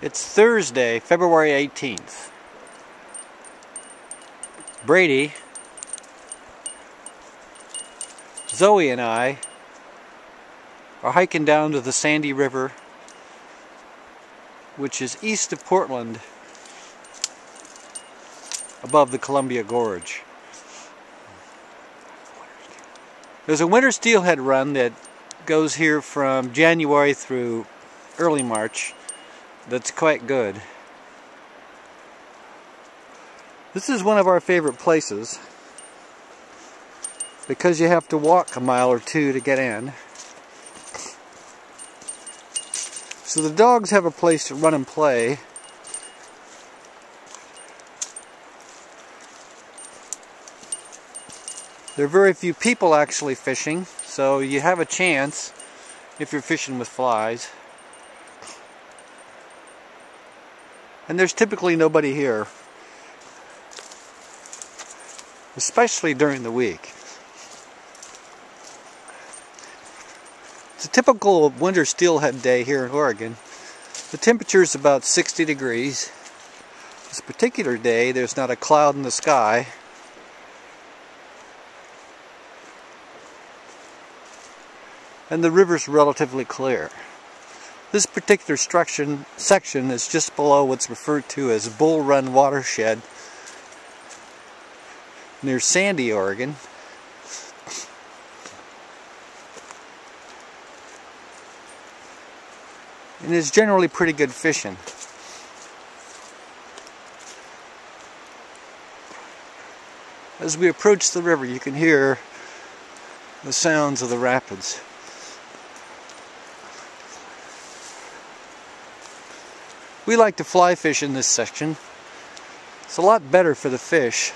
It's Thursday, February 18th. Brady, Zoe and I are hiking down to the Sandy River, which is east of Portland, above the Columbia Gorge. There's a winter steelhead run that goes here from January through early March that's quite good. This is one of our favorite places because you have to walk a mile or two to get in. So the dogs have a place to run and play. There are very few people actually fishing, so you have a chance if you're fishing with flies. And there's typically nobody here, especially during the week. It's a typical winter steelhead day here in Oregon. The temperature is about 60 degrees. This particular day, there's not a cloud in the sky. And the river's relatively clear. This particular section is just below what's referred to as Bull Run Watershed near Sandy, Oregon. And it's generally pretty good fishing. As we approach the river, you can hear the sounds of the rapids. We like to fly fish in this section. It's a lot better for the fish.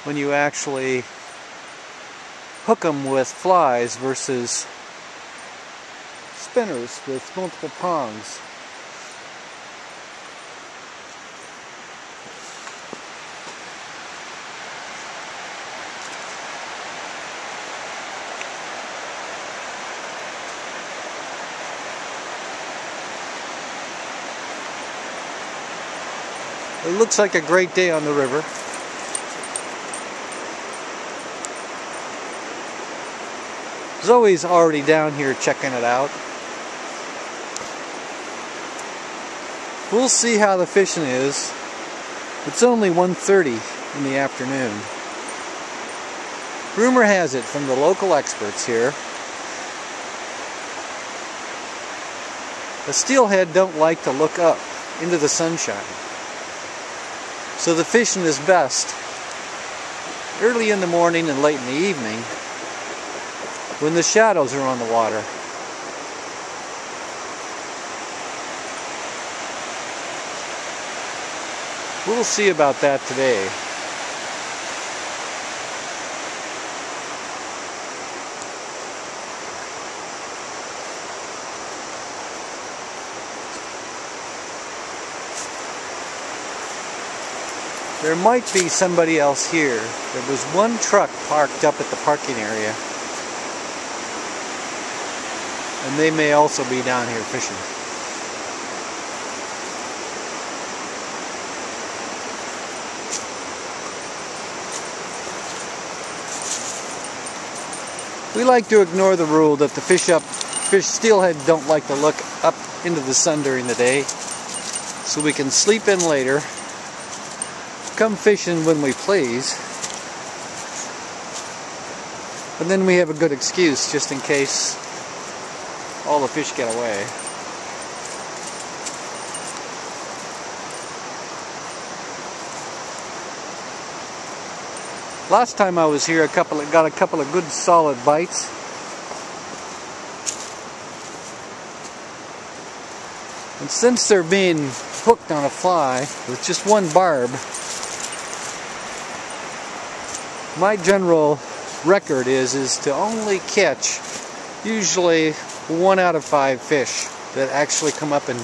When you actually hook them with flies versus spinners with multiple prongs. It looks like a great day on the river. Zoe's already down here checking it out. We'll see how the fishing is. It's only 1:30 in the afternoon. Rumor has it from the local experts here, the steelhead don't like to look up into the sunshine. So the fishing is best early in the morning and late in the evening when the shadows are on the water. We'll see about that today. There might be somebody else here. There was one truck parked up at the parking area, and they may also be down here fishing. We like to ignore the rule that the fish steelhead don't like to look up into the sun during the day, so we can sleep in later, come fishing when we please, and then we have a good excuse just in case all the fish get away. Last time I was here, got a couple of good solid bites. And since they're being hooked on a fly with just one barb, my general record is to only catch usually 1 out of 5 fish that actually come up and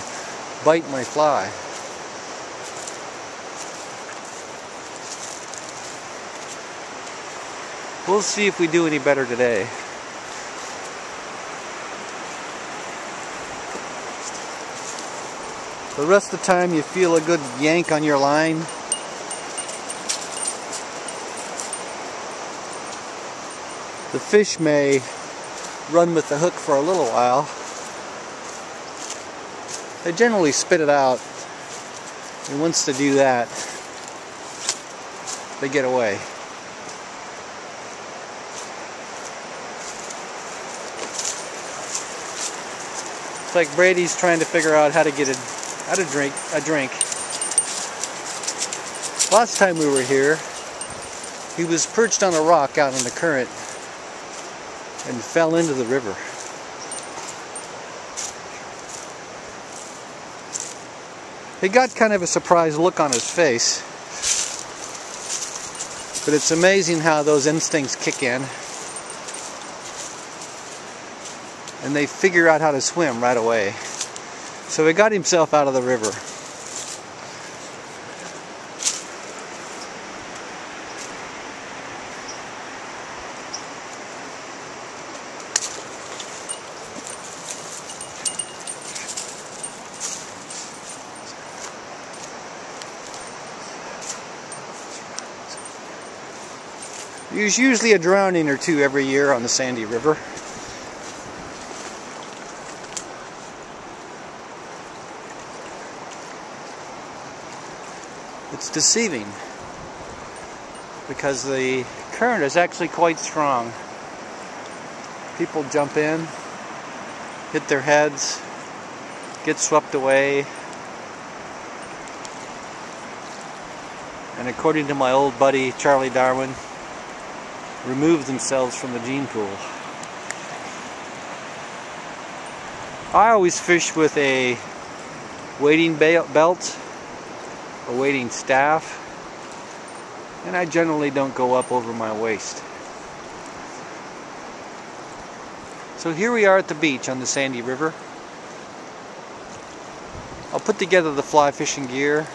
bite my fly. We'll see if we do any better today. The rest of the time you feel a good yank on your line. The fish may run with the hook for a little while. They generally spit it out, and once they do that, they get away. It's like Brady's trying to figure out how to get a drink. Last time we were here, he was perched on a rock out in the current and fell into the river. He got kind of a surprised look on his face, but it's amazing how those instincts kick in and they figure out how to swim right away. So he got himself out of the river. There's usually a drowning or two every year on the Sandy River. It's deceiving because the current is actually quite strong. People jump in, hit their heads, get swept away, and according to my old buddy Charlie Darwin, remove themselves from the gene pool. I always fish with a wading belt, a wading staff, and I generally don't go up over my waist. So here we are at the beach on the Sandy River. I'll put together the fly fishing gear.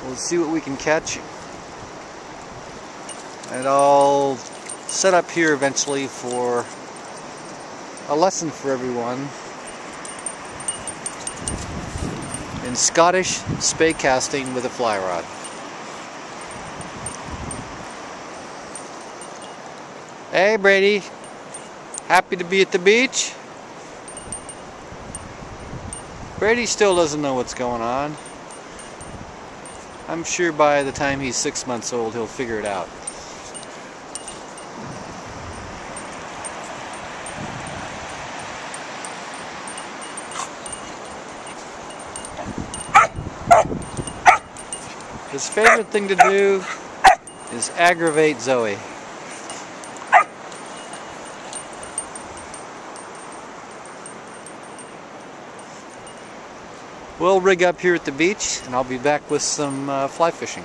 We'll see what we can catch. And I'll set up here eventually for a lesson for everyone in Scottish spey casting with a fly rod. Hey Brady, happy to be at the beach? Brady still doesn't know what's going on. I'm sure by the time he's 6 months old he'll figure it out. His favorite thing to do is aggravate Zoe. We'll rig up here at the beach and I'll be back with some fly fishing.